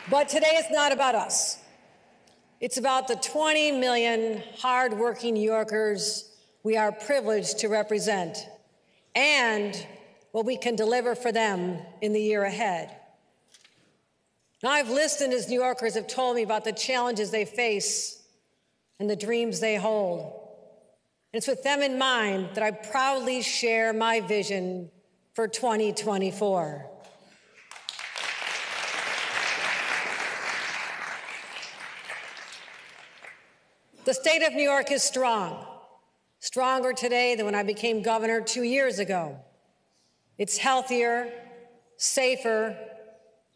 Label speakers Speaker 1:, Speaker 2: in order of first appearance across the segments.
Speaker 1: But today is not about us. It's about the 20 million hardworking New Yorkers we are privileged to represent and what we can deliver for them in the year ahead. Now, I've listened as New Yorkers have told me about the challenges they face and the dreams they hold. And it's with them in mind that I proudly share my vision for 2024. The state of New York is strong, stronger today than when I became governor 2 years ago. It's healthier, safer,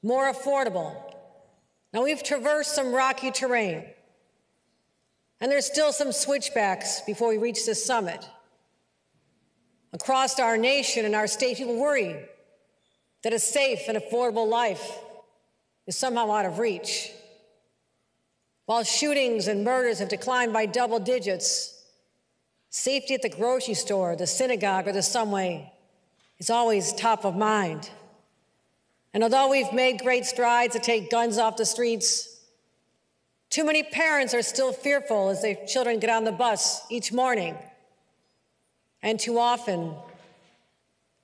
Speaker 1: more affordable. Now, we've traversed some rocky terrain, and there's still some switchbacks before we reach the summit. Across our nation and our state, people worry that a safe and affordable life is somehow out of reach. While shootings and murders have declined by double digits, safety at the grocery store, the synagogue, or the subway is always top of mind. And although we've made great strides to take guns off the streets, too many parents are still fearful as their children get on the bus each morning. And too often,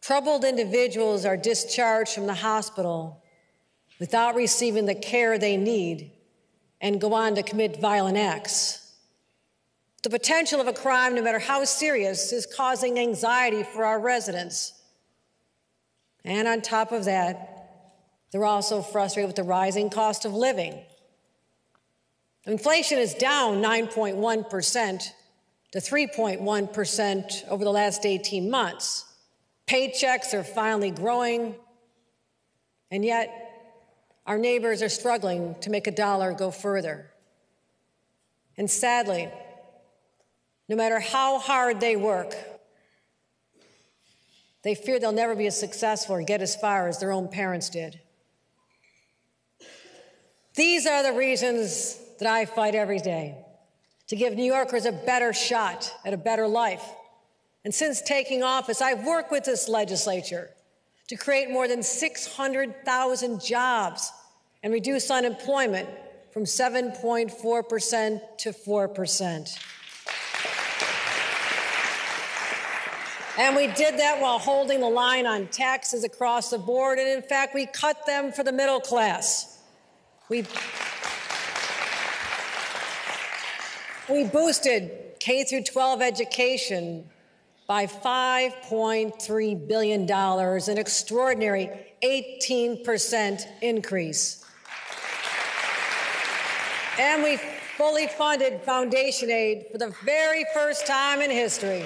Speaker 1: troubled individuals are discharged from the hospital without receiving the care they need and go on to commit violent acts. The potential of a crime, no matter how serious, is causing anxiety for our residents. And on top of that, they're also frustrated with the rising cost of living. Inflation is down 9.1% to 3.1% over the last 18 months. Paychecks are finally growing, and yet our neighbors are struggling to make a dollar go further. And sadly, no matter how hard they work, they fear they'll never be as successful or get as far as their own parents did. These are the reasons that I fight every day, to give New Yorkers a better shot at a better life. And since taking office, I've worked with this legislature to create more than 600,000 jobs and reduce unemployment from 7.4% to 4%. And we did that while holding the line on taxes across the board, and in fact, we cut them for the middle class. We boosted K through 12 education by $5.3 billion, an extraordinary 18% increase. And we fully funded foundation aid for the very first time in history.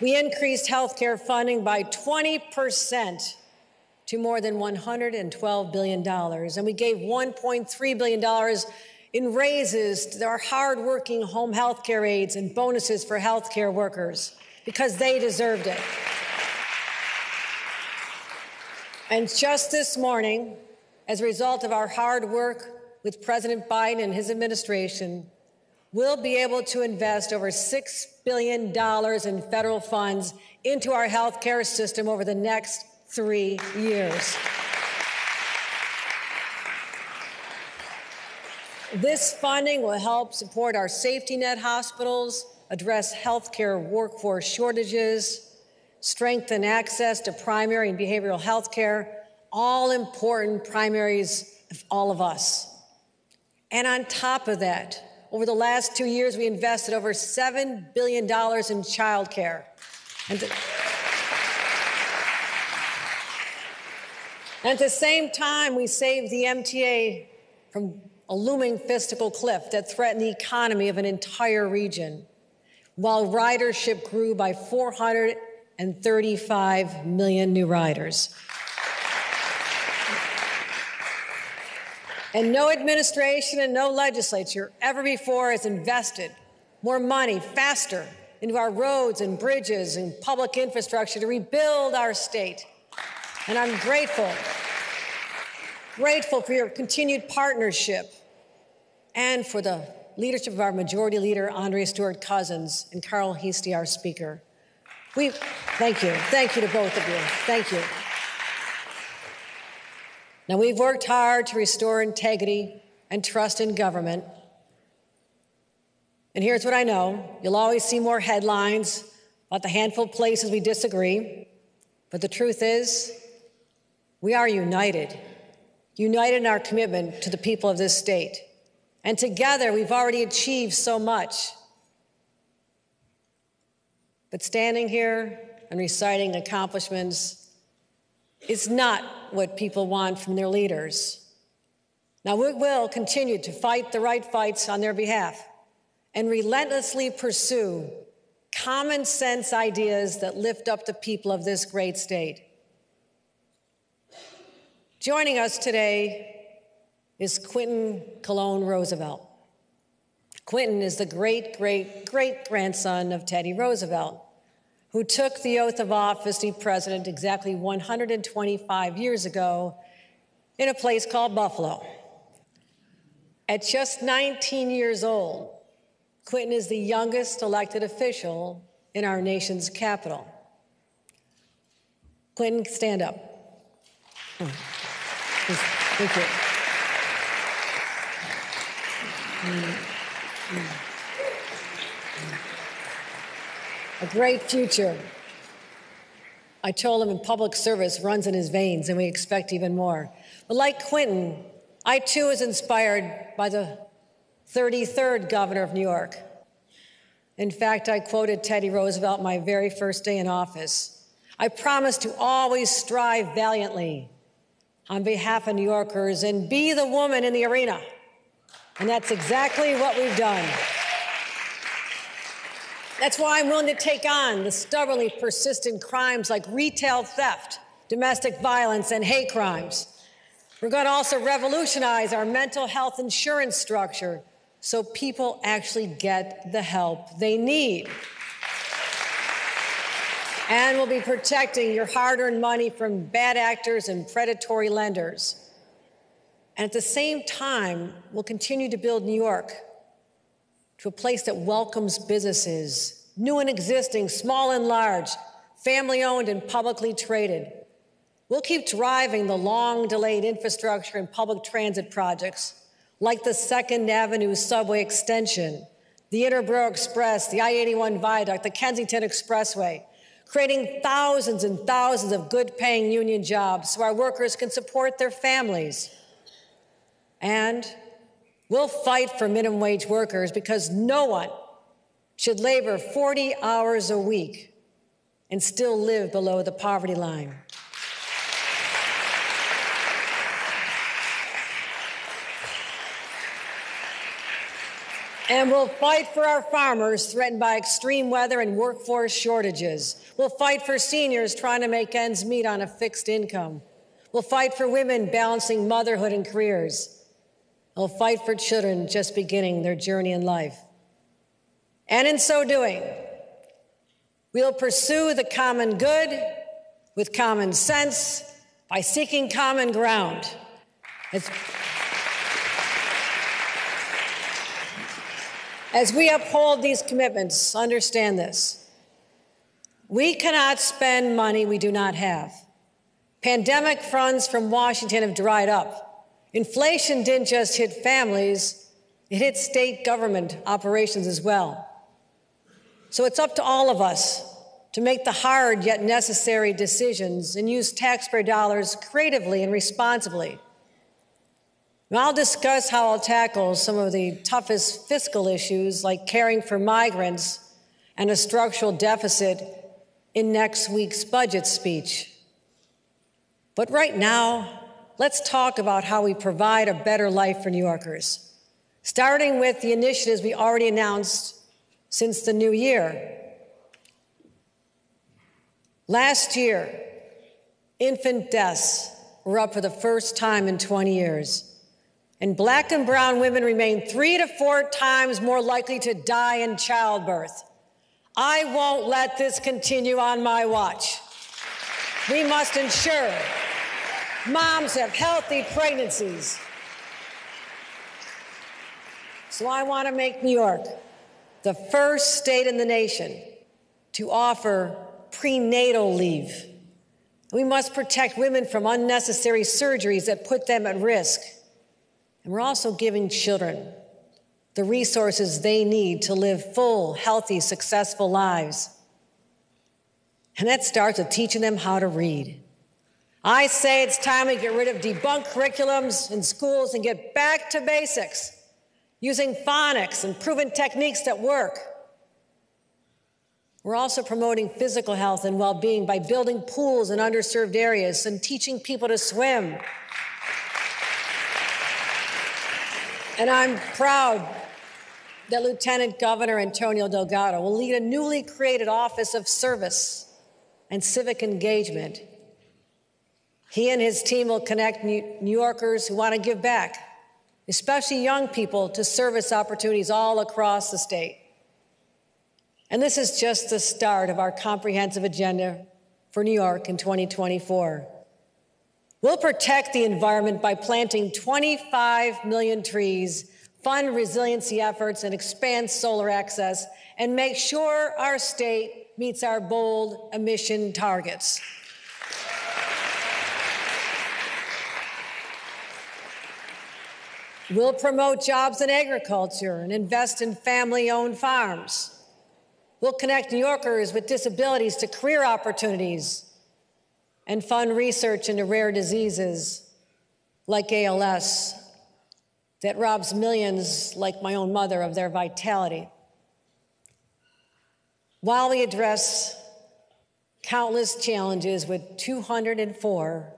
Speaker 1: We increased health care funding by 20% to more than $112 billion, and we gave $1.3 billion in raises to our hardworking home health care aides and bonuses for health care workers because they deserved it. And just this morning, as a result of our hard work with President Biden and his administration, we'll be able to invest over $6 billion in federal funds into our health care system over the next 3 years. This funding will help support our safety net hospitals, address health care workforce shortages, strengthen access to primary and behavioral health care, all important primaries of all of us. And on top of that, over the last 2 years, we invested over $7 billion in child care. And at the same time, we saved the MTA from a looming fiscal cliff that threatened the economy of an entire region, while ridership grew by 435 million new riders. And no administration and no legislature ever before has invested more money faster into our roads and bridges and public infrastructure to rebuild our state. And I'm grateful for your continued partnership and for the leadership of our Majority Leader, Andrea Stewart-Cousins, and Carl Heastie, our Speaker. Thank you. Thank you to both of you. Thank you. Now, we've worked hard to restore integrity and trust in government. And here's what I know. You'll always see more headlines about the handful of places we disagree. But the truth is, we are united in our commitment to the people of this state. And together, we've already achieved so much. But standing here and reciting accomplishments is not what people want from their leaders. Now, we will continue to fight the right fights on their behalf and relentlessly pursue common sense ideas that lift up the people of this great state. Joining us today is Quentin Cologne Roosevelt. Quentin is the great-great-great-grandson of Teddy Roosevelt, who took the oath of office to be president exactly 125 years ago in a place called Buffalo. At just 19 years old, Quentin is the youngest elected official in our nation's capital. Quentin, stand up. Thank you. A great future. I told him in public service runs in his veins, and we expect even more. But like Quentin, I too was inspired by the 33rd governor of New York. In fact, I quoted Teddy Roosevelt my very first day in office. I promise to always strive valiantly on behalf of New Yorkers and be the woman in the arena. And that's exactly what we've done. That's why I'm willing to take on the stubbornly persistent crimes like retail theft, domestic violence, and hate crimes. We're going to also revolutionize our mental health insurance structure so people actually get the help they need. And we'll be protecting your hard-earned money from bad actors and predatory lenders. And at the same time, we'll continue to build New York to a place that welcomes businesses, new and existing, small and large, family-owned and publicly traded. We'll keep driving the long-delayed infrastructure and public transit projects like the 2nd Avenue subway extension, the Interborough Express, the I-81 viaduct, the Kensington Expressway, creating thousands and thousands of good-paying union jobs so our workers can support their families. And we'll fight for minimum wage workers because no one should labor 40 hours a week and still live below the poverty line. And we'll fight for our farmers threatened by extreme weather and workforce shortages. We'll fight for seniors trying to make ends meet on a fixed income. We'll fight for women balancing motherhood and careers. We'll fight for children just beginning their journey in life. And in so doing, we'll pursue the common good with common sense by seeking common ground. As we uphold these commitments, understand this. We cannot spend money we do not have. Pandemic funds from Washington have dried up. Inflation didn't just hit families, it hit state government operations as well. So it's up to all of us to make the hard yet necessary decisions and use taxpayer dollars creatively and responsibly. And I'll discuss how I'll tackle some of the toughest fiscal issues like caring for migrants and a structural deficit in next week's budget speech. But right now, let's talk about how we provide a better life for New Yorkers, starting with the initiatives we already announced since the new year. Last year, infant deaths were up for the first time in 20 years. And Black and brown women remain 3 to 4 times more likely to die in childbirth. I won't let this continue on my watch. We must ensure moms have healthy pregnancies. So I want to make New York the first state in the nation to offer prenatal leave. We must protect women from unnecessary surgeries that put them at risk. And we're also giving children the resources they need to live full, healthy, successful lives. And that starts with teaching them how to read. I say it's time to get rid of debunked curriculums in schools and get back to basics, using phonics and proven techniques that work. We're also promoting physical health and well-being by building pools in underserved areas and teaching people to swim. And I'm proud that Lieutenant Governor Antonio Delgado will lead a newly created Office of Service and Civic Engagement. He and his team will connect New Yorkers who want to give back, especially young people, to service opportunities all across the state. And this is just the start of our comprehensive agenda for New York in 2024. We'll protect the environment by planting 25 million trees, fund resiliency efforts, and expand solar access, and make sure our state meets our bold emission targets. We'll promote jobs in agriculture and invest in family-owned farms. We'll connect New Yorkers with disabilities to career opportunities and fund research into rare diseases like ALS that robs millions like my own mother of their vitality. While we address countless challenges with 204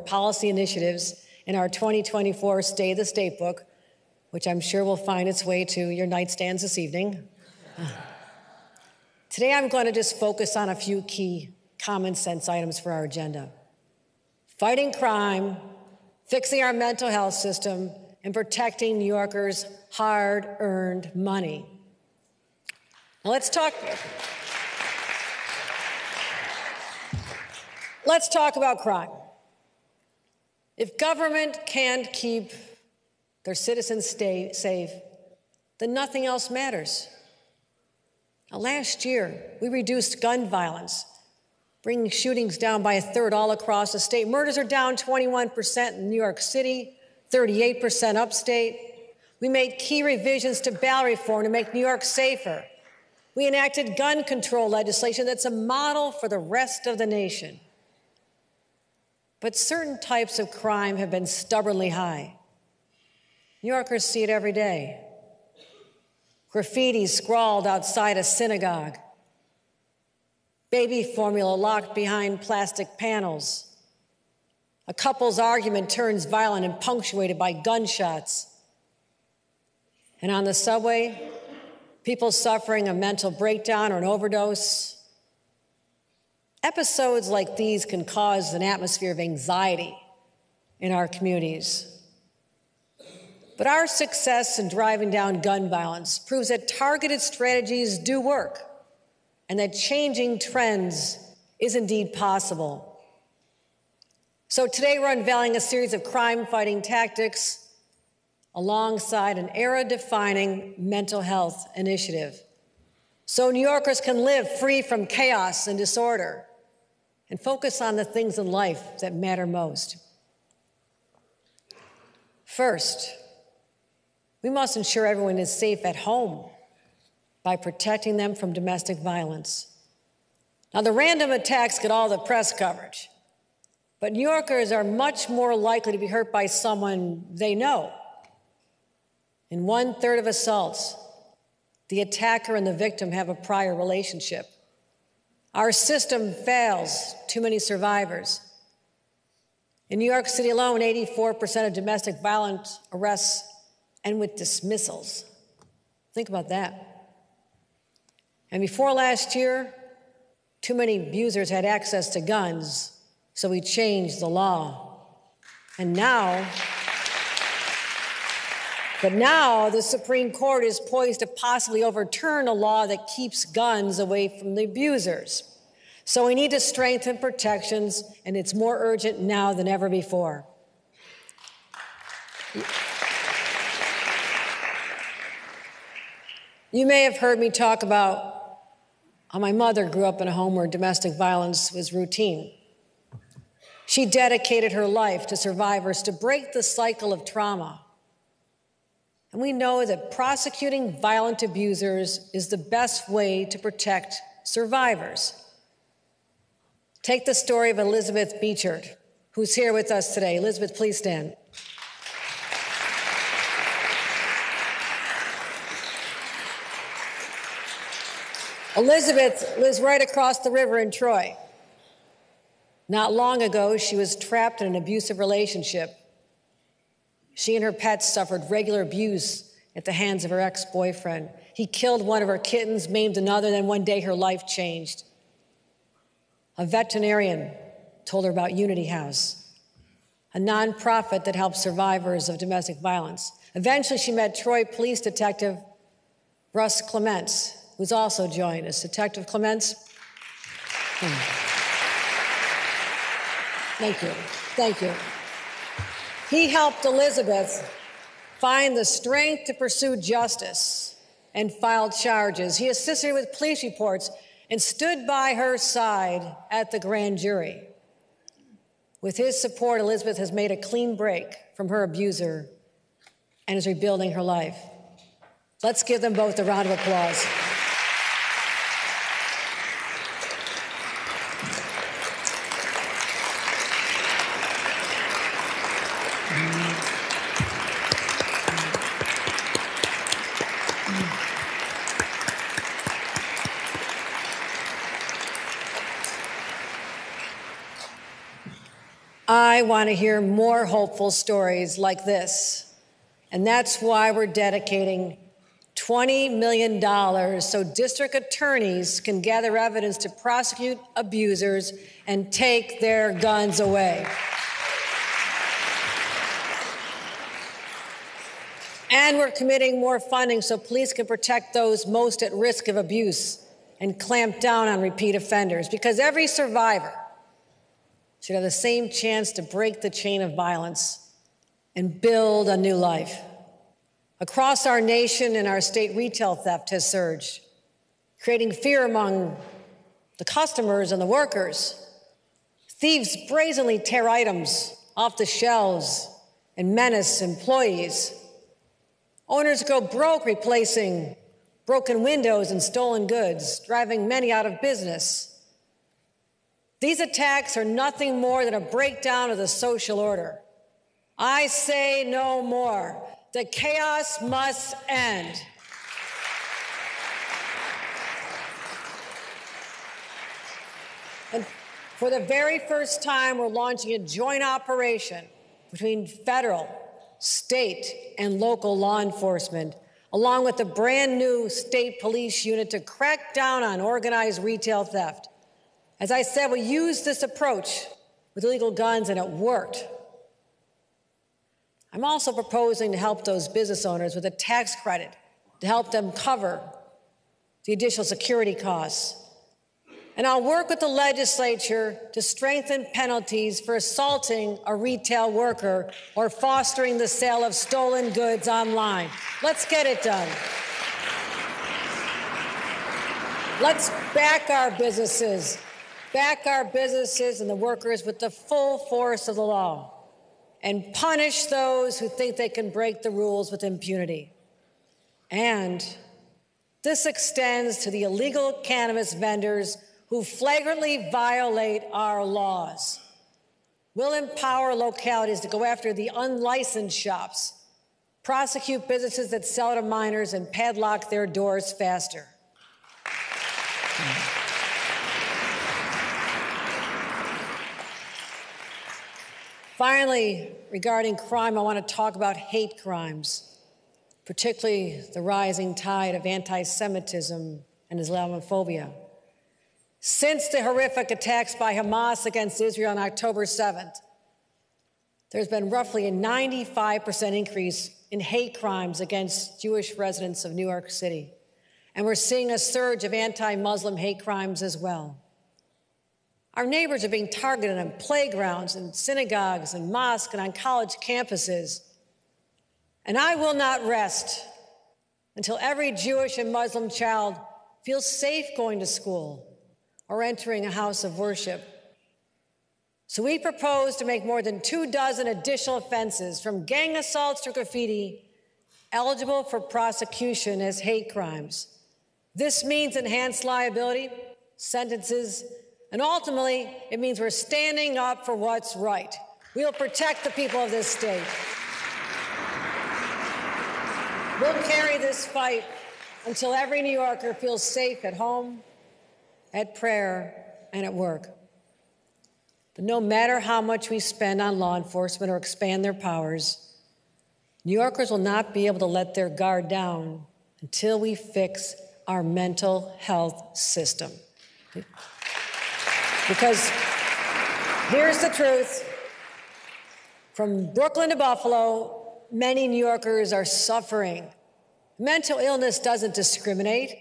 Speaker 1: policy initiatives in our 2024 State of the State book, which I'm sure will find its way to your nightstands this evening. Today, I'm going to just focus on a few key common sense items for our agenda: fighting crime, fixing our mental health system, and protecting New Yorkers' hard-earned money. Now, let's talk about crime. If government can't keep their citizens safe, then nothing else matters. Now, last year, we reduced gun violence, bringing shootings down by a third all across the state. Murders are down 21% in New York City, 38% upstate. We made key revisions to bail reform to make New York safer. We enacted gun control legislation that's a model for the rest of the nation. But certain types of crime have been stubbornly high. New Yorkers see it every day. Graffiti scrawled outside a synagogue. Baby formula locked behind plastic panels. A couple's argument turns violent and punctuated by gunshots. And on the subway, people suffering a mental breakdown or an overdose. Episodes like these can cause an atmosphere of anxiety in our communities. But our success in driving down gun violence proves that targeted strategies do work and that changing trends is indeed possible. So today we're unveiling a series of crime-fighting tactics alongside an era-defining mental health initiative, so New Yorkers can live free from chaos and disorder and focus on the things in life that matter most. First, we must ensure everyone is safe at home by protecting them from domestic violence. Now, the random attacks get all the press coverage, but New Yorkers are much more likely to be hurt by someone they know. In 1/3 of assaults, the attacker and the victim have a prior relationship. Our system fails too many survivors. In New York City alone, 84% of domestic violence arrests end with dismissals. Think about that. And before last year, too many abusers had access to guns, so we changed the law. But now the Supreme Court is poised to possibly overturn a law that keeps guns away from the abusers. So we need to strengthen protections, and it's more urgent now than ever before. You may have heard me talk about how my mother grew up in a home where domestic violence was routine. She dedicated her life to survivors to break the cycle of trauma. And we know that prosecuting violent abusers is the best way to protect survivors. Take the story of Elizabeth Beechard, who's here with us today. Elizabeth, please stand. Elizabeth lives right across the river in Troy. Not long ago, she was trapped in an abusive relationship. She and her pets suffered regular abuse at the hands of her ex-boyfriend. He killed one of her kittens, maimed another, then one day her life changed. A veterinarian told her about Unity House, a nonprofit that helps survivors of domestic violence. Eventually, she met Troy Police Detective Russ Clements, who's also joined us. Detective Clements. Thank you. Thank you. He helped Elizabeth find the strength to pursue justice and filed charges. He assisted her with police reports and stood by her side at the grand jury. With his support, Elizabeth has made a clean break from her abuser and is rebuilding her life. Let's give them both a round of applause. I want to hear more hopeful stories like this, and that's why we're dedicating $20 million so district attorneys can gather evidence to prosecute abusers and take their guns away. And we're committing more funding so police can protect those most at risk of abuse and clamp down on repeat offenders, because every survivor should have the same chance to break the chain of violence and build a new life. Across our nation and our state, retail theft has surged, creating fear among the customers and the workers. Thieves brazenly tear items off the shelves and menace employees. Owners go broke replacing broken windows and stolen goods, driving many out of business. These attacks are nothing more than a breakdown of the social order. I say no more. The chaos must end. And for the very first time, we're launching a joint operation between federal, state, and local law enforcement, along with a brand new state police unit to crack down on organized retail theft. As I said, we used this approach with illegal guns, and it worked. I'm also proposing to help those business owners with a tax credit to help them cover the additional security costs. And I'll work with the legislature to strengthen penalties for assaulting a retail worker or fostering the sale of stolen goods online. Let's get it done. Let's back our businesses and the workers with the full force of the law, and punish those who think they can break the rules with impunity. And this extends to the illegal cannabis vendors who flagrantly violate our laws. We'll empower localities to go after the unlicensed shops, prosecute businesses that sell to minors, and padlock their doors faster. Finally, regarding crime, I want to talk about hate crimes, particularly the rising tide of anti-Semitism and Islamophobia. Since the horrific attacks by Hamas against Israel on October 7th, there's been roughly a 95% increase in hate crimes against Jewish residents of New York City. And we're seeing a surge of anti-Muslim hate crimes as well. Our neighbors are being targeted on playgrounds and synagogues and mosques and on college campuses. And I will not rest until every Jewish and Muslim child feel safe going to school or entering a house of worship. So we propose to make more than 24 additional offenses, from gang assaults to graffiti, eligible for prosecution as hate crimes. This means enhanced liability, sentences, and ultimately, it means we're standing up for what's right. We will protect the people of this state. We'll carry this fight until every New Yorker feels safe at home, at prayer, and at work. But no matter how much we spend on law enforcement or expand their powers, New Yorkers will not be able to let their guard down until we fix our mental health system. Because here's the truth. From Brooklyn to Buffalo, many New Yorkers are suffering. Mental illness doesn't discriminate.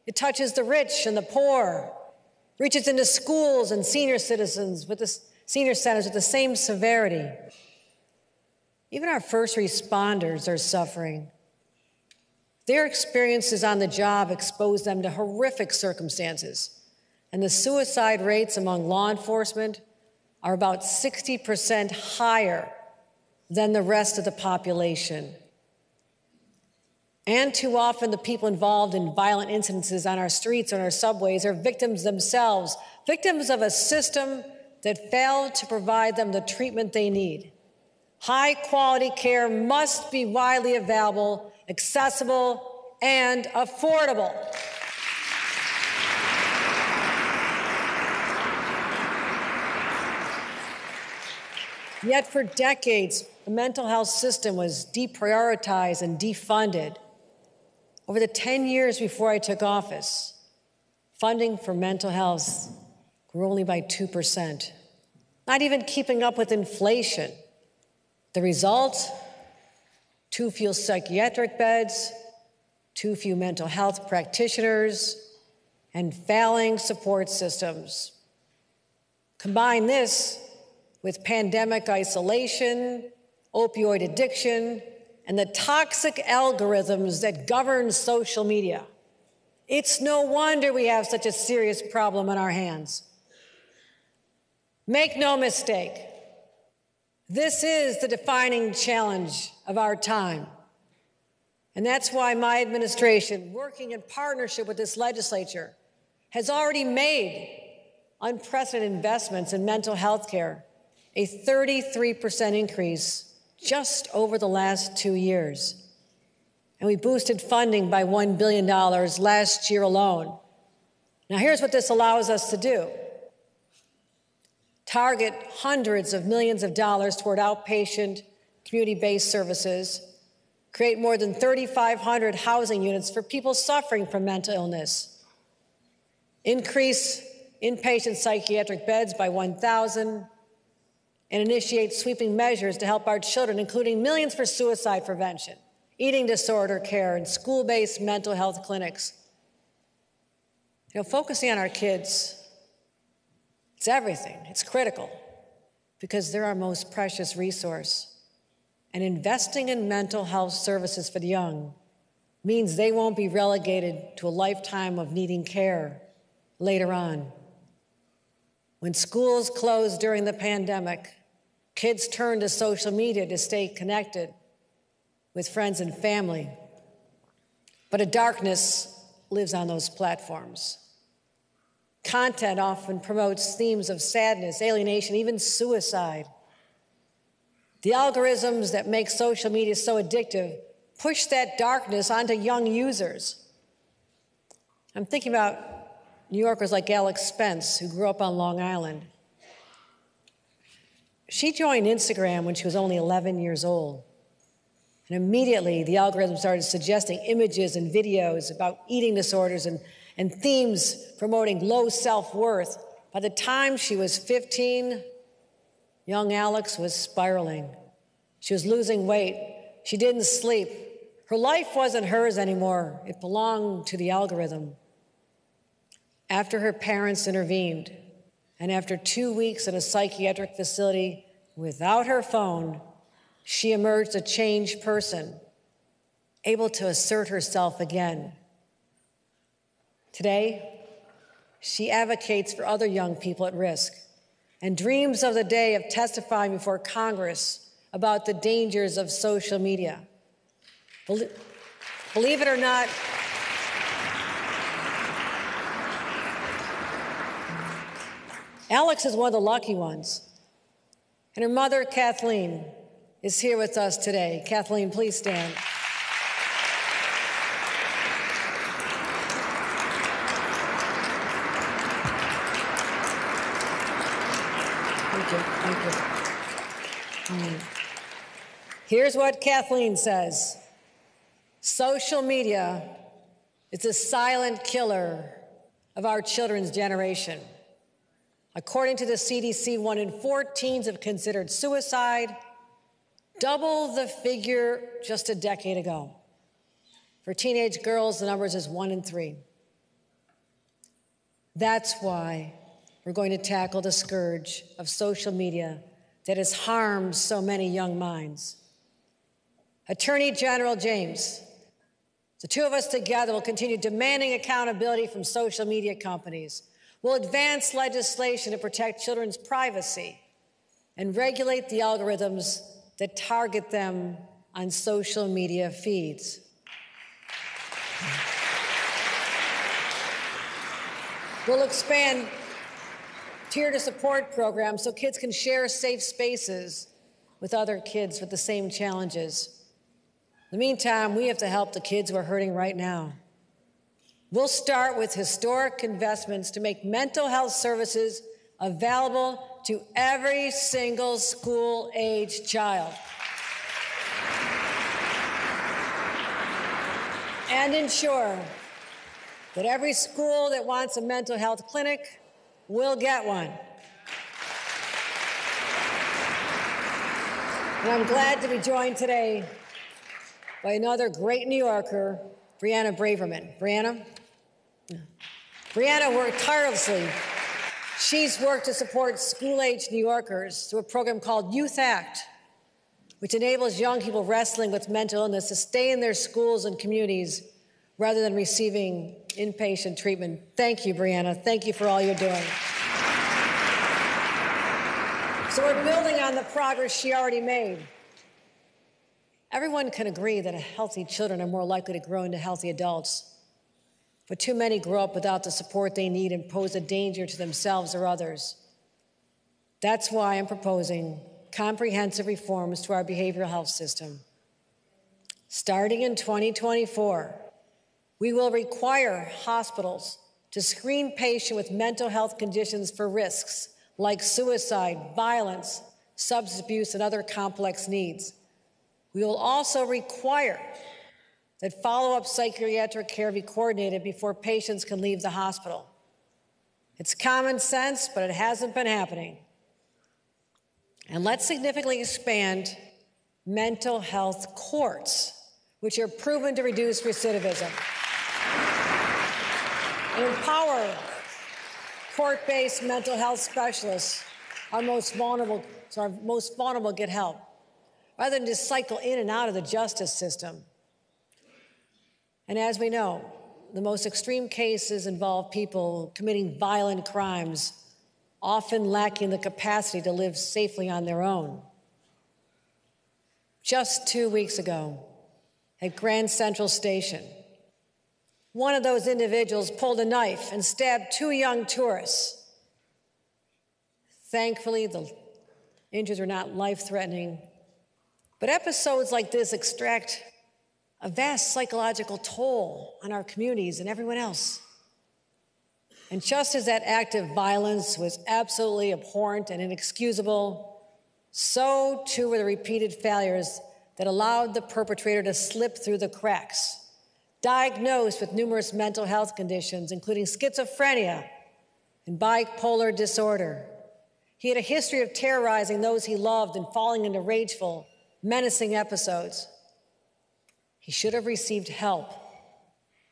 Speaker 1: It touches the rich and the poor, reaches into schools and senior centers with the same severity. Even our first responders are suffering. Their experiences on the job expose them to horrific circumstances, and the suicide rates among law enforcement are about 60% higher than the rest of the population. And too often, the people involved in violent incidences on our streets and our subways are victims themselves, victims of a system that failed to provide them the treatment they need. High-quality care must be widely available, accessible, and affordable. Yet for decades, the mental health system was deprioritized and defunded. Over the 10 years before I took office, funding for mental health grew only by 2%, not even keeping up with inflation. The result? Too few psychiatric beds, too few mental health practitioners, and failing support systems. Combine this with pandemic isolation, opioid addiction, and the toxic algorithms that govern social media. It's no wonder we have such a serious problem on our hands. Make no mistake, this is the defining challenge of our time. And that's why my administration, working in partnership with this legislature, has already made unprecedented investments in mental health care, a 33% increase just over the last 2 years. And we boosted funding by $1 billion last year alone. Now, here's what this allows us to do. Target hundreds of millions of dollars toward outpatient, community-based services, create more than 3,500 housing units for people suffering from mental illness, increase inpatient psychiatric beds by 1,000, and initiate sweeping measures to help our children, including millions for suicide prevention, eating disorder care, and school-based mental health clinics. Focusing on our kids, it's everything. It's critical because they're our most precious resource. And investing in mental health services for the young means they won't be relegated to a lifetime of needing care later on. When schools closed during the pandemic, kids turned to social media to stay connected with friends and family. But a darkness lives on those platforms. Content often promotes themes of sadness, alienation, even suicide. The algorithms that make social media so addictive push that darkness onto young users. I'm thinking about New Yorkers like Alex Spence, who grew up on Long Island. She joined Instagram when she was only 11 years old. And immediately, the algorithm started suggesting images and videos about eating disorders and themes promoting low self-worth. By the time she was 15, young Alex was spiraling. She was losing weight. She didn't sleep. Her life wasn't hers anymore. It belonged to the algorithm. After her parents intervened, and after 2 weeks in a psychiatric facility without her phone, she emerged a changed person, able to assert herself again. Today, she advocates for other young people at risk and dreams of the day of testifying before Congress about the dangers of social media. Believe it or not, Alex is one of the lucky ones, and her mother, Kathleen, is here with us today. Kathleen, please stand. Thank you. Here's what Kathleen says. Social media is a silent killer of our children's generation. According to the CDC, 1 in 4 teens have considered suicide, double the figure just a decade ago. For teenage girls, the numbers is 1 in 3. That's why we're going to tackle the scourge of social media that has harmed so many young minds. Attorney General James, the two of us together will continue demanding accountability from social media companies. We'll advance legislation to protect children's privacy and regulate the algorithms that target them on social media feeds. We'll expand peer-to-support programs so kids can share safe spaces with other kids with the same challenges. In the meantime, we have to help the kids who are hurting right now. We'll start with historic investments to make mental health services available to every single school-age child. And ensure that every school that wants a mental health clinic will get one. And I'm glad to be joined today by another great New Yorker, Brianna Braverman. Brianna worked tirelessly. She's worked to support school-age New Yorkers through a program called Youth Act, which enables young people wrestling with mental illness to stay in their schools and communities rather than receiving inpatient treatment. Thank you, Brianna. Thank you for all you're doing. So we're building on the progress she already made. Everyone can agree that healthy children are more likely to grow into healthy adults, but too many grow up without the support they need and pose a danger to themselves or others. That's why I'm proposing comprehensive reforms to our behavioral health system. Starting in 2024, we will require hospitals to screen patients with mental health conditions for risks like suicide, violence, substance abuse, and other complex needs. We will also require that follow-up psychiatric care be coordinated before patients can leave the hospital. It's common sense, but it hasn't been happening. And let's significantly expand mental health courts, which are proven to reduce recidivism. And empower court-based mental health specialists, our most vulnerable get help, rather than just cycle in and out of the justice system. And as we know, the most extreme cases involve people committing violent crimes, often lacking the capacity to live safely on their own. Just 2 weeks ago, at Grand Central Station, one of those individuals pulled a knife and stabbed 2 young tourists. Thankfully, the injuries were not life-threatening, but episodes like this extract a vast psychological toll on our communities and everyone else. And just as that act of violence was absolutely abhorrent and inexcusable, so too were the repeated failures that allowed the perpetrator to slip through the cracks. Diagnosed with numerous mental health conditions, including schizophrenia and bipolar disorder. He had a history of terrorizing those he loved and falling into rageful, menacing episodes. He should have received help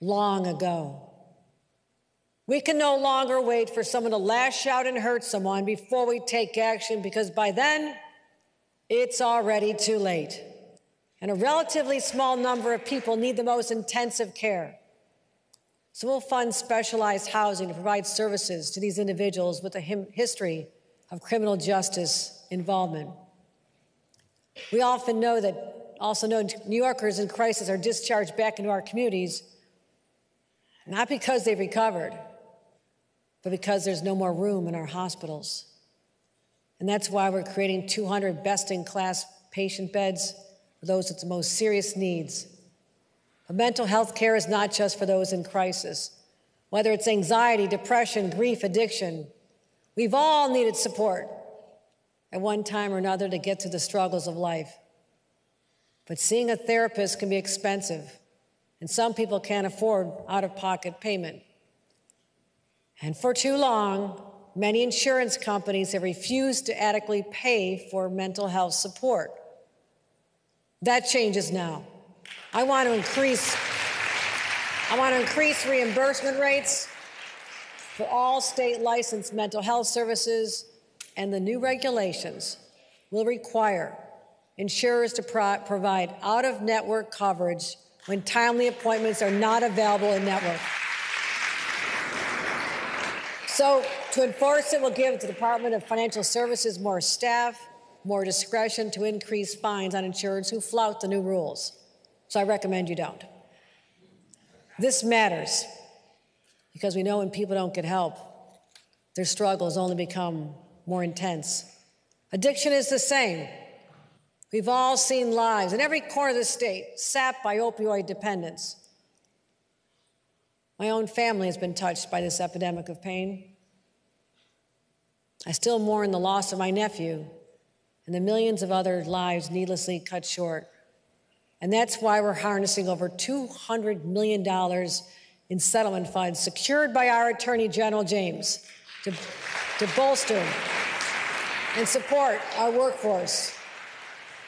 Speaker 1: long ago. We can no longer wait for someone to lash out and hurt someone before we take action, because by then, it's already too late. And a relatively small number of people need the most intensive care. So we'll fund specialized housing to provide services to these individuals with a history of criminal justice involvement. We also know New Yorkers in crisis are discharged back into our communities, not because they've recovered, but because there's no more room in our hospitals. And that's why we're creating 200 best-in-class patient beds for those with the most serious needs. But mental health care is not just for those in crisis. Whether it's anxiety, depression, grief, addiction, we've all needed support at one time or another to get through the struggles of life. But seeing a therapist can be expensive, and some people can't afford out-of-pocket payment. And for too long, many insurance companies have refused to adequately pay for mental health support. That changes now. I want to increase reimbursement rates for all state-licensed mental health services, and the new regulations will require insurers to provide out-of-network coverage when timely appointments are not available in-network. So to enforce it, we'll give the Department of Financial Services more staff, more discretion to increase fines on insurers who flout the new rules. So I recommend you don't. This matters because we know when people don't get help, their struggles only become more intense. Addiction is the same. We've all seen lives in every corner of the state sapped by opioid dependence. My own family has been touched by this epidemic of pain. I still mourn the loss of my nephew and the millions of other lives needlessly cut short. And that's why we're harnessing over $200 million in settlement funds secured by our Attorney General James to bolster and support our workforce,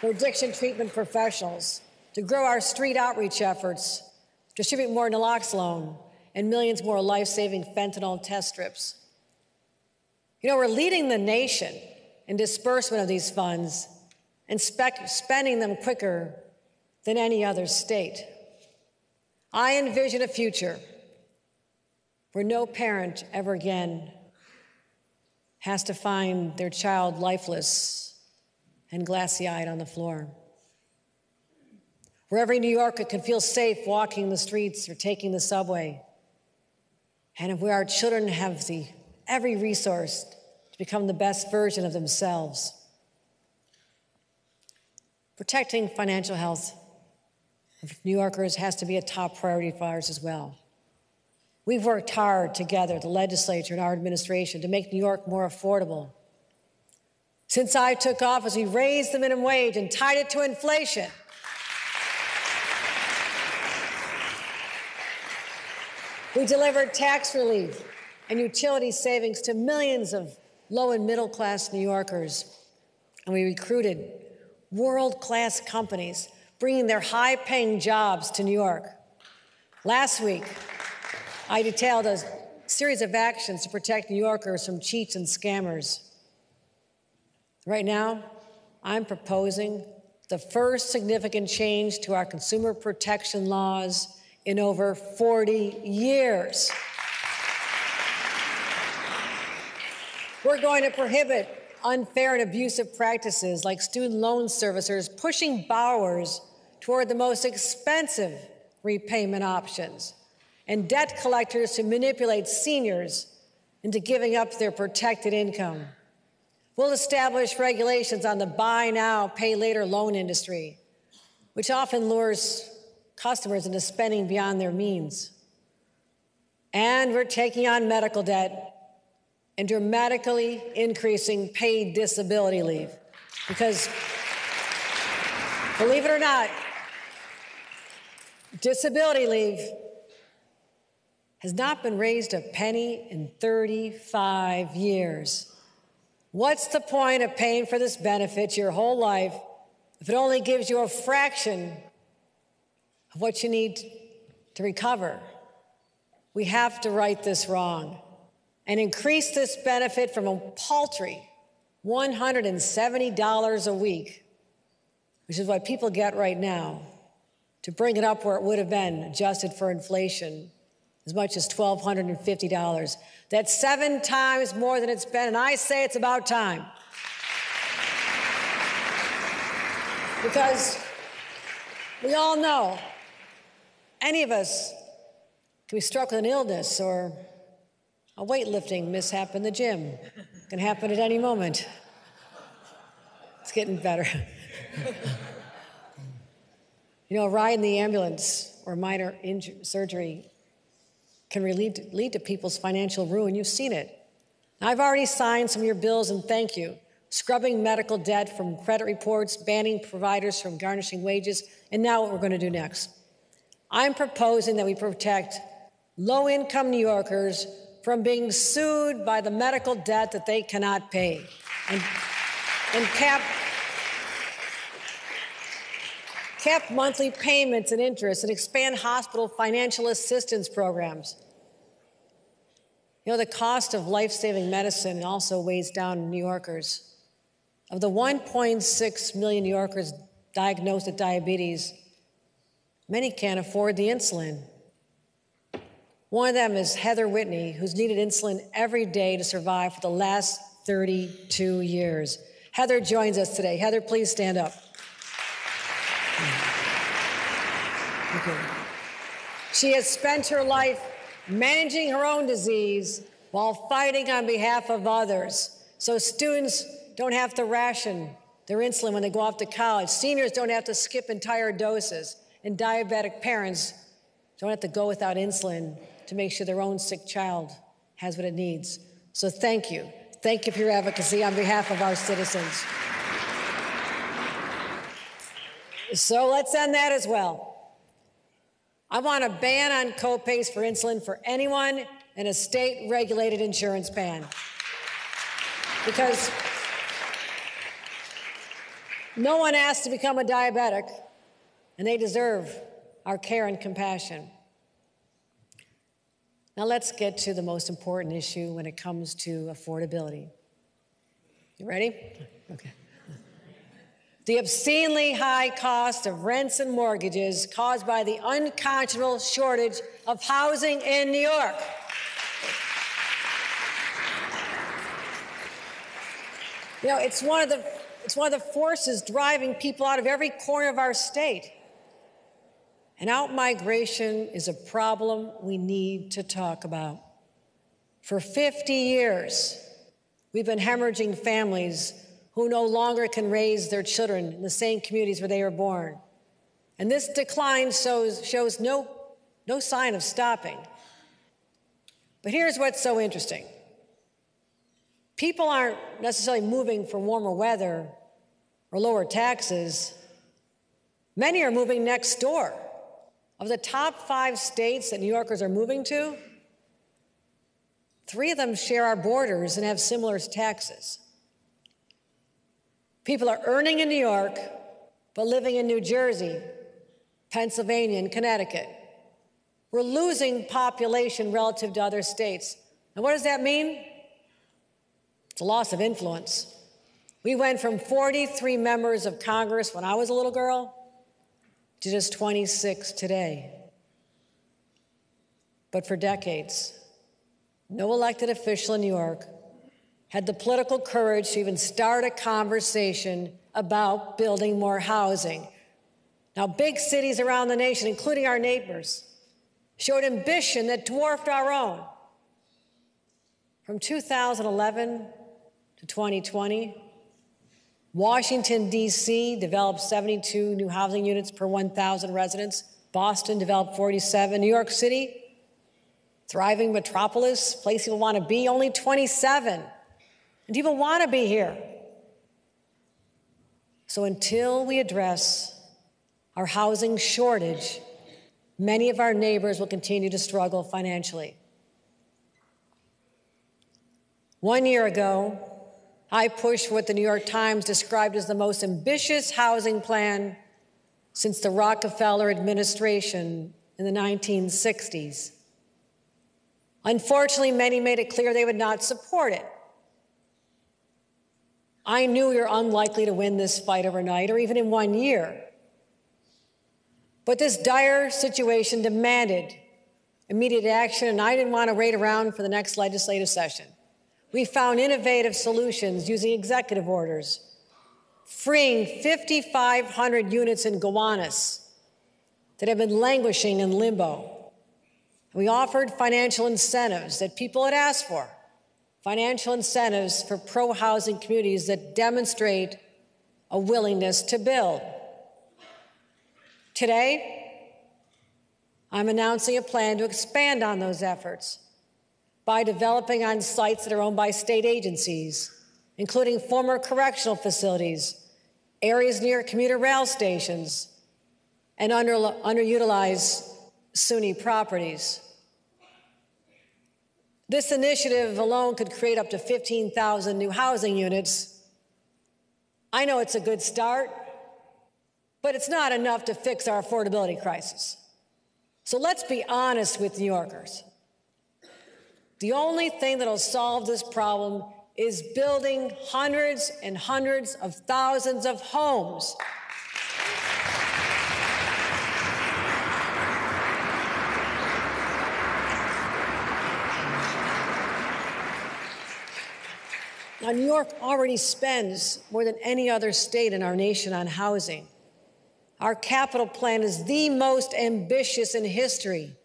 Speaker 1: for addiction treatment professionals, to grow our street outreach efforts, distribute more naloxone, and millions more life-saving fentanyl test strips. You know, we're leading the nation in disbursement of these funds and spending them quicker than any other state. I envision a future where no parent ever again has to find their child lifeless and glassy-eyed on the floor. Where every New Yorker can feel safe walking the streets or taking the subway. And where our children have every resource to become the best version of themselves. Protecting financial health of New Yorkers has to be a top priority of ours as well. We've worked hard together, the legislature and our administration, to make New York more affordable. Since I took office, we raised the minimum wage and tied it to inflation. We delivered tax relief and utility savings to millions of low and middle class New Yorkers. And we recruited world-class companies, bringing their high-paying jobs to New York. Last week, I detailed a series of actions to protect New Yorkers from cheats and scammers. Right now, I'm proposing the first significant change to our consumer protection laws in over 40 years. We're going to prohibit unfair and abusive practices like student loan servicers pushing borrowers toward the most expensive repayment options and debt collectors who manipulate seniors into giving up their protected income. We'll establish regulations on the buy now, pay later loan industry, which often lures customers into spending beyond their means. And we're taking on medical debt and dramatically increasing paid disability leave. Because, believe it or not, disability leave has not been raised a penny in 35 years. What's the point of paying for this benefit your whole life if it only gives you a fraction of what you need to recover? We have to right this wrong and increase this benefit from a paltry $170 a week, which is what people get right now, to bring it up where it would have been adjusted for inflation as much as $1,250. That's 7 times more than it's been, and I say it's about time. Because we all know any of us can be struck with an illness or a weightlifting mishap in the gym. It can happen at any moment. It's getting better. You know, a ride in the ambulance or minor surgery can lead to people's financial ruin. You've seen it. I've already signed some of your bills, and thank you. Scrubbing medical debt from credit reports, banning providers from garnishing wages, and now what we're going to do next. I'm proposing that we protect low-income New Yorkers from being sued by the medical debt that they cannot pay, and cap monthly payments and interest, and expand hospital financial assistance programs. You know, the cost of life-saving medicine also weighs down New Yorkers. Of the 1.6 million New Yorkers diagnosed with diabetes, many can't afford the insulin. One of them is Heather Whitney, who's needed insulin every day to survive for the last 32 years. Heather joins us today. Heather, please stand up. Okay. She has spent her life managing her own disease while fighting on behalf of others. So students don't have to ration their insulin when they go off to college. Seniors don't have to skip entire doses. And diabetic parents don't have to go without insulin to make sure their own sick child has what it needs. So thank you. Thank you for your advocacy on behalf of our citizens. So let's end that as well. I want a ban on copays for insulin for anyone in a state-regulated insurance plan. Because no one asked to become a diabetic, and they deserve our care and compassion. Now let's get to the most important issue when it comes to affordability. You ready? Okay. The obscenely high cost of rents and mortgages caused by the unconscionable shortage of housing in New York. You know, it's one of the forces driving people out of every corner of our state. And out-migration is a problem we need to talk about. For 50 years, we've been hemorrhaging families who no longer can raise their children in the same communities where they were born. And this decline shows no sign of stopping. But here's what's so interesting. People aren't necessarily moving for warmer weather or lower taxes. Many are moving next door. Of the top 5 states that New Yorkers are moving to, 3 of them share our borders and have similar taxes. People are earning in New York, but living in New Jersey, Pennsylvania, and Connecticut. We're losing population relative to other states. And what does that mean? It's a loss of influence. We went from 43 members of Congress when I was a little girl to just 26 today. But for decades, no elected official in New York had the political courage to even start a conversation about building more housing. Now, big cities around the nation, including our neighbors, showed ambition that dwarfed our own. From 2011 to 2020, Washington, D.C. developed 72 new housing units per 1,000 residents. Boston developed 47. New York City, thriving metropolis, place people want to be, only 27. And people want to be here. So until we address our housing shortage, many of our neighbors will continue to struggle financially. 1 year ago, I pushed what the New York Times described as the most ambitious housing plan since the Rockefeller administration in the 1960s. Unfortunately, many made it clear they would not support it. I knew we were unlikely to win this fight overnight or even in 1 year. But this dire situation demanded immediate action, and I didn't want to wait around for the next legislative session. We found innovative solutions using executive orders, freeing 5,500 units in Gowanus that have been languishing in limbo. We offered financial incentives that people had asked for, financial incentives for pro-housing communities that demonstrate a willingness to build. Today, I'm announcing a plan to expand on those efforts by developing on sites that are owned by state agencies, including former correctional facilities, areas near commuter rail stations, and underutilized SUNY properties. This initiative alone could create up to 15,000 new housing units. I know it's a good start, but it's not enough to fix our affordability crisis. So let's be honest with New Yorkers. The only thing that'll solve this problem is building hundreds and hundreds of thousands of homes. Now, New York already spends more than any other state in our nation on housing. Our capital plan is the most ambitious in history,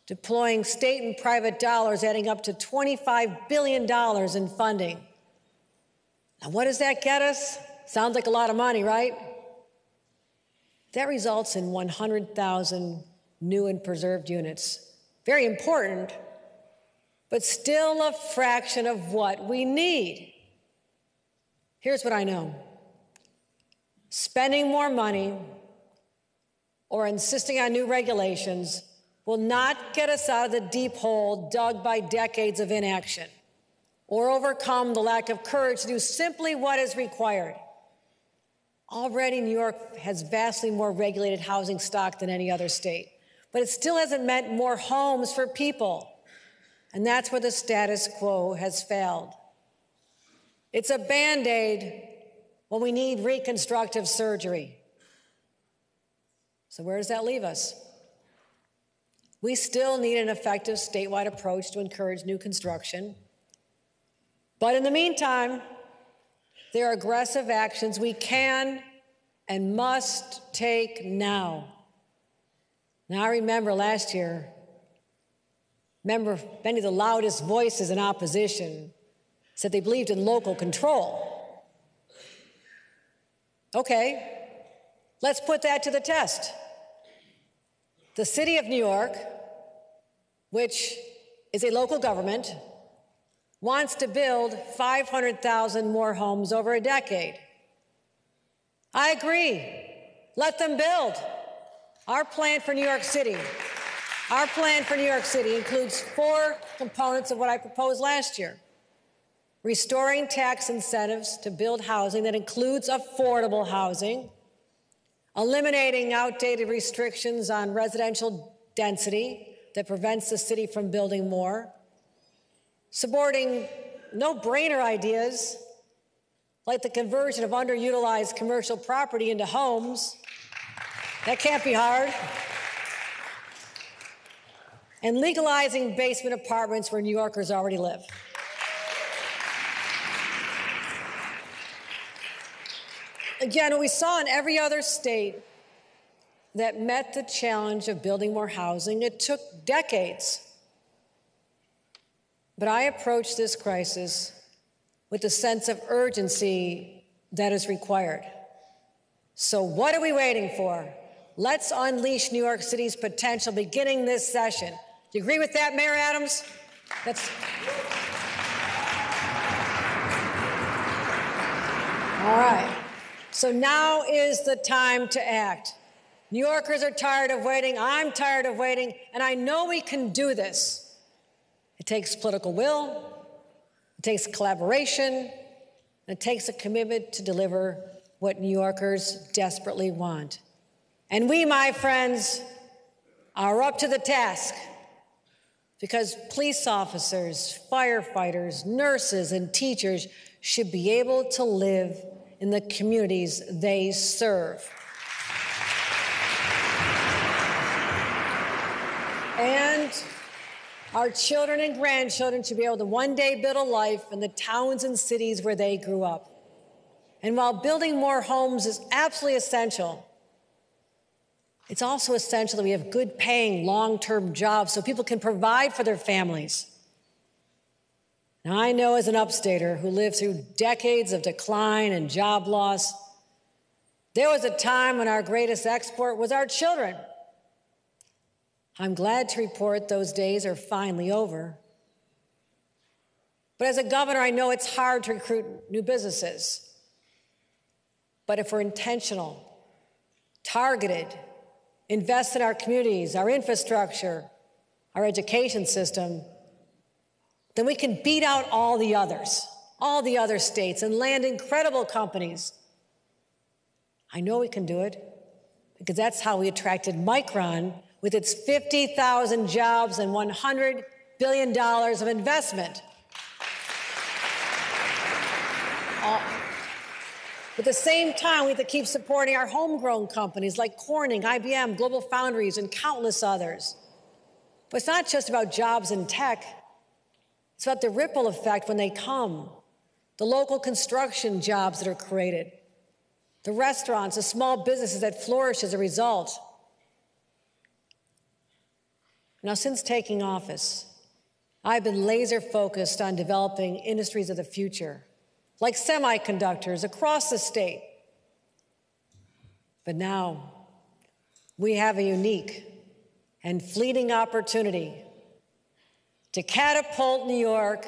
Speaker 1: deploying state and private dollars, adding up to $25 billion in funding. Now, what does that get us? Sounds like a lot of money, right? That results in 100,000 new and preserved units. Very important, but still a fraction of what we need. Here's what I know. Spending more money or insisting on new regulations will not get us out of the deep hole dug by decades of inaction or overcome the lack of courage to do simply what is required. Already, New York has vastly more regulated housing stock than any other state, but it still hasn't meant more homes for people. And that's where the status quo has failed. It's a Band-Aid when we need reconstructive surgery. So where does that leave us? We still need an effective statewide approach to encourage new construction. But in the meantime, there are aggressive actions we can and must take now. Now, I remember last year, many of the loudest voices in opposition said they believed in local control. Okay, let's put that to the test. The city of New York, which is a local government, wants to build 500,000 more homes over a decade. I agree. Let them build. Our plan for New York City includes 4 components of what I proposed last year. Restoring tax incentives to build housing that includes affordable housing, eliminating outdated restrictions on residential density that prevents the city from building more, supporting no-brainer ideas like the conversion of underutilized commercial property into homes. That can't be hard. And legalizing basement apartments where New Yorkers already live. Again, what we saw in every other state that met the challenge of building more housing, it took decades. But I approach this crisis with the sense of urgency that is required. So what are we waiting for? Let's unleash New York City's potential beginning this session. Do you agree with that, Mayor Adams? All right. So now is the time to act. New Yorkers are tired of waiting. I'm tired of waiting. And I know we can do this. It takes political will. It takes collaboration. And it takes a commitment to deliver what New Yorkers desperately want. And we, my friends, are up to the task. Because police officers, firefighters, nurses, and teachers should be able to live in the communities they serve. And our children and grandchildren should be able to one day build a life in the towns and cities where they grew up. And while building more homes is absolutely essential, it's also essential that we have good paying long-term jobs so people can provide for their families. Now, I know as an upstater who lived through decades of decline and job loss, there was a time when our greatest export was our children. I'm glad to report those days are finally over. But as a governor, I know it's hard to recruit new businesses. But if we're intentional, targeted, invest in our communities, our infrastructure, our education system, then we can beat out all the other states, and land incredible companies. I know we can do it because that's how we attracted Micron with its 50,000 jobs and $100 billion of investment. At the same time, we have to keep supporting our homegrown companies like Corning, IBM, Global Foundries, and countless others. But it's not just about jobs in tech. It's about the ripple effect when they come, the local construction jobs that are created, the restaurants, the small businesses that flourish as a result. Now, since taking office, I've been laser focused on developing industries of the future, like semiconductors across the state. But now, we have a unique and fleeting opportunity to catapult New York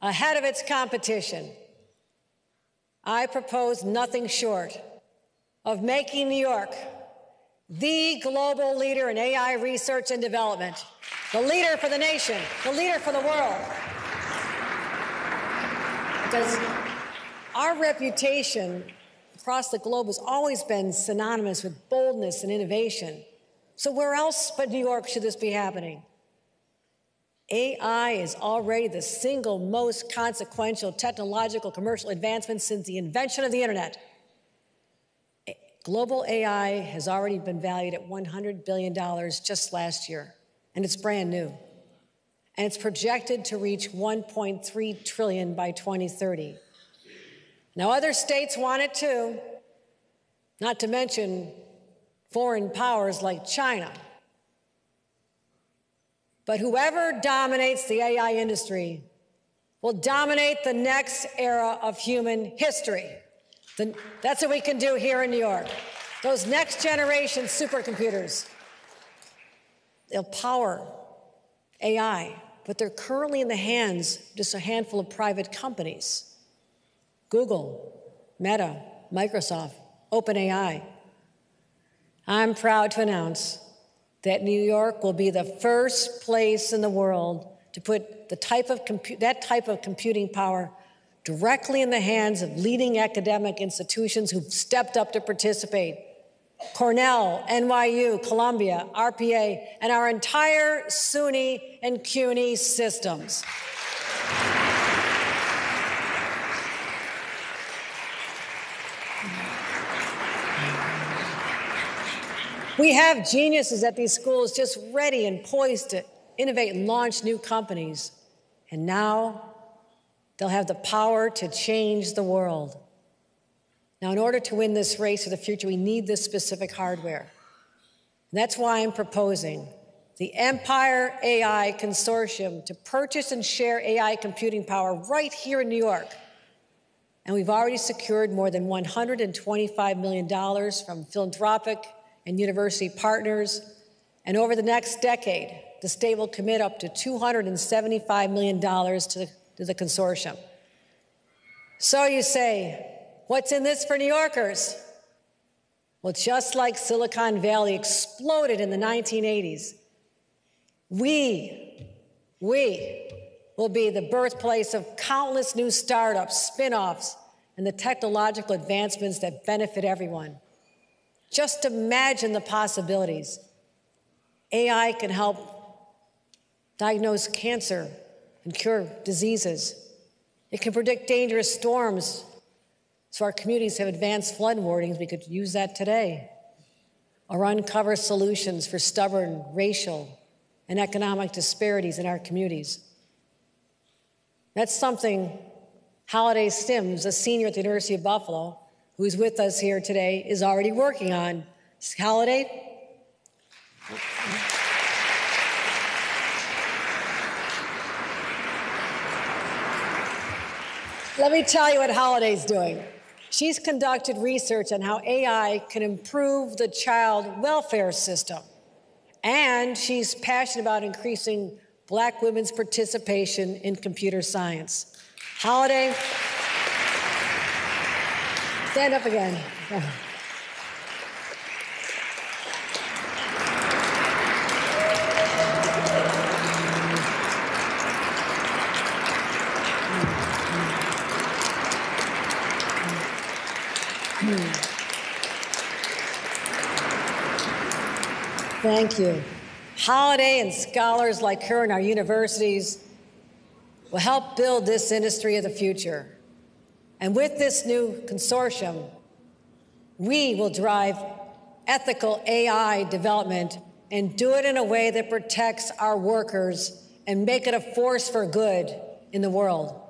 Speaker 1: ahead of its competition. I propose nothing short of making New York the global leader in AI research and development, the leader for the nation, the leader for the world. Because our reputation across the globe has always been synonymous with boldness and innovation. So where else but New York should this be happening? AI is already the single most consequential technological commercial advancement since the invention of the internet. Global AI has already been valued at $100 billion just last year, and it's brand new. And it's projected to reach $1.3 trillion by 2030. Now, other states want it too, not to mention foreign powers like China. But whoever dominates the AI industry will dominate the next era of human history. That's what we can do here in New York. Those next generation supercomputers, they'll power AI, but they're currently in the hands of just a handful of private companies. Google, Meta, Microsoft, OpenAI. I'm proud to announce that New York will be the first place in the world to put that type of computing power directly in the hands of leading academic institutions who've stepped up to participate. Cornell, NYU, Columbia, RPA, and our entire SUNY and CUNY systems. We have geniuses at these schools just ready and poised to innovate and launch new companies. And now they'll have the power to change the world. Now, in order to win this race for the future, we need this specific hardware. And that's why I'm proposing the Empire AI Consortium to purchase and share AI computing power right here in New York. And we've already secured more than $125 million from philanthropic and university partners. And over the next decade, the state will commit up to $275 million to the consortium. So you say, what's in this for New Yorkers? Well, just like Silicon Valley exploded in the 1980s, we will be the birthplace of countless new startups, spin-offs, and the technological advancements that benefit everyone. Just imagine the possibilities. AI can help diagnose cancer and cure diseases. It can predict dangerous storms, so our communities have advanced flood warnings. We could use that today. Or uncover solutions for stubborn racial and economic disparities in our communities. That's something Holiday Sims, a senior at the University of Buffalo, who's with us here today, is already working on. Holiday? Let me tell you what Holiday's doing. She's conducted research on how AI can improve the child welfare system. And she's passionate about increasing Black women's participation in computer science. Holiday, stand up again. Thank you. Holiday and scholars like her in our universities will help build this industry of the future. And with this new consortium, we will drive ethical AI development and do it in a way that protects our workers and make it a force for good in the world.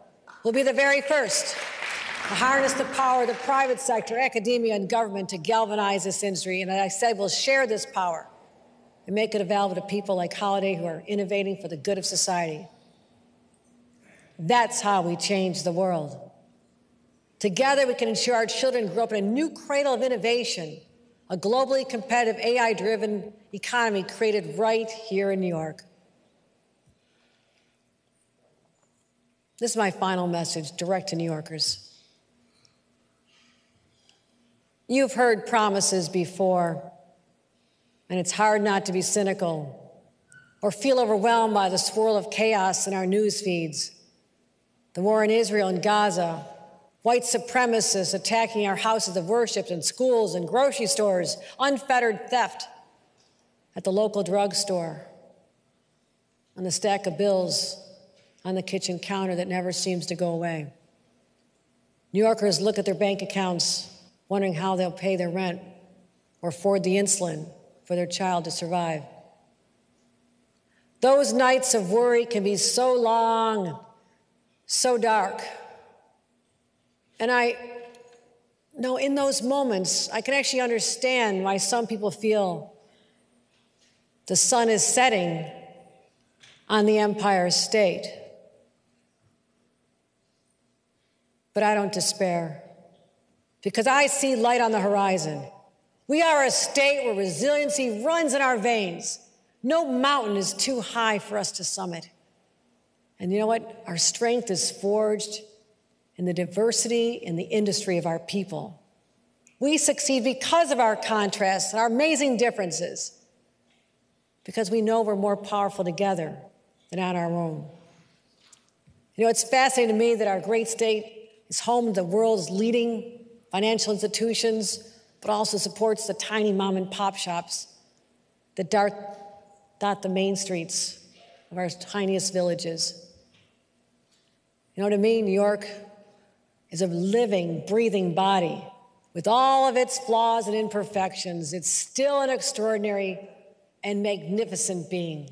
Speaker 1: We'll be the very first to harness the power of the private sector, academia, and government to galvanize this industry. And as I said, we'll share this power and make it available to people like Holiday who are innovating for the good of society. That's how we change the world. Together, we can ensure our children grow up in a new cradle of innovation, a globally competitive AI-driven economy created right here in New York. This is my final message, direct to New Yorkers. You've heard promises before, and it's hard not to be cynical or feel overwhelmed by the swirl of chaos in our news feeds. The war in Israel and Gaza, white supremacists attacking our houses of worship and schools and grocery stores, unfettered theft at the local drugstore, and the stack of bills on the kitchen counter that never seems to go away. New Yorkers look at their bank accounts, wondering how they'll pay their rent or afford the insulin for their child to survive. Those nights of worry can be so long, so dark. And I know in those moments, I can actually understand why some people feel the sun is setting on the Empire State. But I don't despair, because I see light on the horizon. We are a state where resiliency runs in our veins. No mountain is too high for us to summit. And you know what? Our strength is forged in the diversity in the industry of our people. We succeed because of our contrasts and our amazing differences, because we know we're more powerful together than on our own. You know, it's fascinating to me that our great state is home to the world's leading financial institutions, but also supports the tiny mom and pop shops that dot the main streets of our tiniest villages. You know, to me, New York is a living, breathing body. With all of its flaws and imperfections, it's still an extraordinary and magnificent being.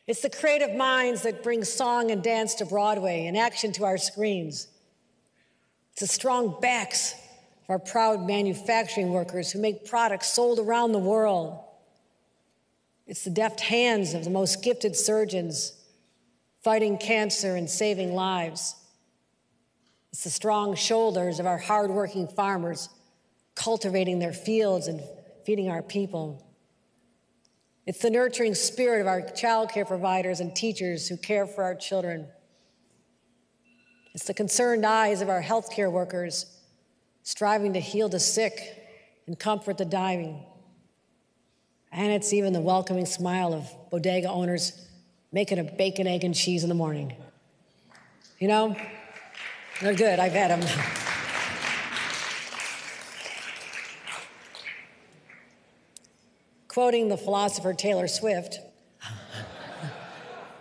Speaker 1: It's the creative minds that bring song and dance to Broadway and action to our screens. It's the strong backs of our proud manufacturing workers who make products sold around the world. It's the deft hands of the most gifted surgeons fighting cancer and saving lives. It's the strong shoulders of our hardworking farmers cultivating their fields and feeding our people. It's the nurturing spirit of our childcare providers and teachers who care for our children. It's the concerned eyes of our healthcare workers striving to heal the sick and comfort the dying. And it's even the welcoming smile of bodega owners making a bacon, egg, and cheese in the morning. You know, they're good, I've had them. Quoting the philosopher Taylor Swift,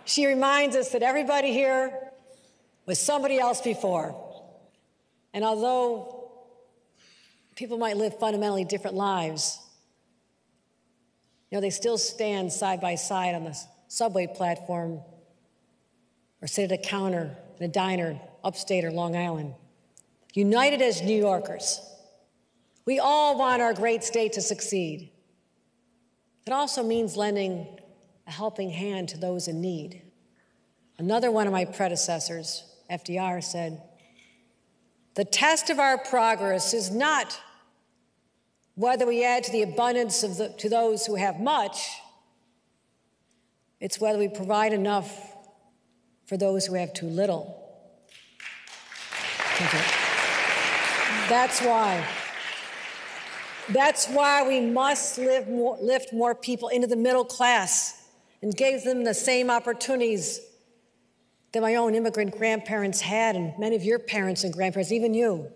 Speaker 1: she reminds us that everybody here was somebody else before. And although people might live fundamentally different lives, you know, they still stand side by side on the subway platform or sit at a counter in a diner upstate or Long Island. United as New Yorkers, we all want our great state to succeed. It also means lending a helping hand to those in need. Another one of my predecessors, FDR, said, "The test of our progress is not whether we add to the abundance to those who have much, it's whether we provide enough for those who have too little." That's why we must lift more people into the middle class and give them the same opportunities that my own immigrant grandparents had, and many of your parents and grandparents, even you.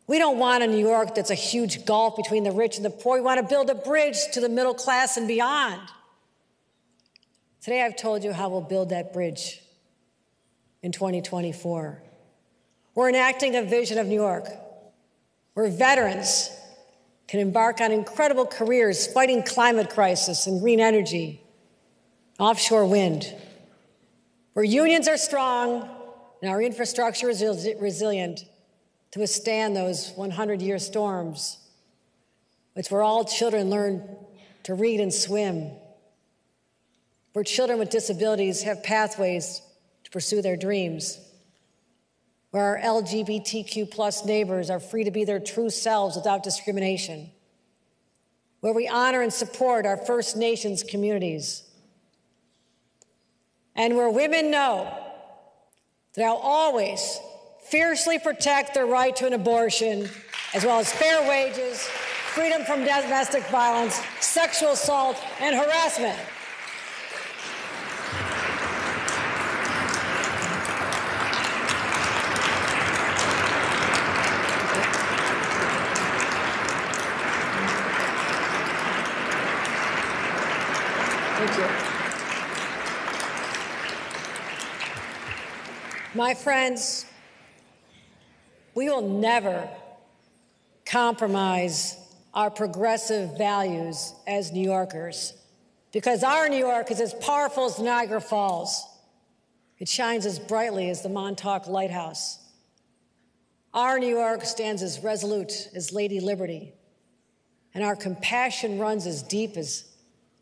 Speaker 1: We don't want a New York that's a huge gulf between the rich and the poor. We want to build a bridge to the middle class and beyond. Today I've told you how we'll build that bridge in 2024. We're enacting a vision of New York where veterans can embark on incredible careers fighting climate crisis and green energy, offshore wind, where unions are strong and our infrastructure is resilient to withstand those 100-year storms. It's where all children learn to read and swim, where children with disabilities have pathways to pursue their dreams, where our LGBTQ+ neighbors are free to be their true selves without discrimination, where we honor and support our First Nations communities, and where women know that I'll always fiercely protect their right to an abortion, as well as fair wages, freedom from domestic violence, sexual assault, and harassment. Thank you. My friends, we will never compromise our progressive values as New Yorkers, because our New York is as powerful as Niagara Falls. It shines as brightly as the Montauk Lighthouse. Our New York stands as resolute as Lady Liberty, and our compassion runs as deep as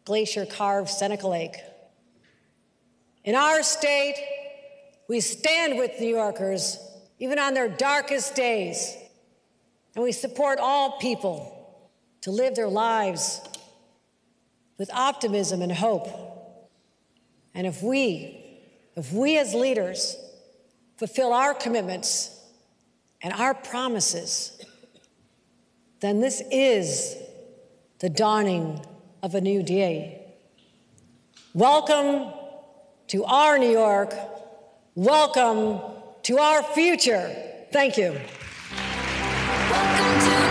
Speaker 1: glacier-carved Seneca Lake. In our state, we stand with New Yorkers, even on their darkest days, and we support all people to live their lives with optimism and hope. And if we as leaders fulfill our commitments and our promises, then this is the dawning of a new day. Welcome to our New York. Welcome to our future. Thank you.
Speaker 2: Welcome to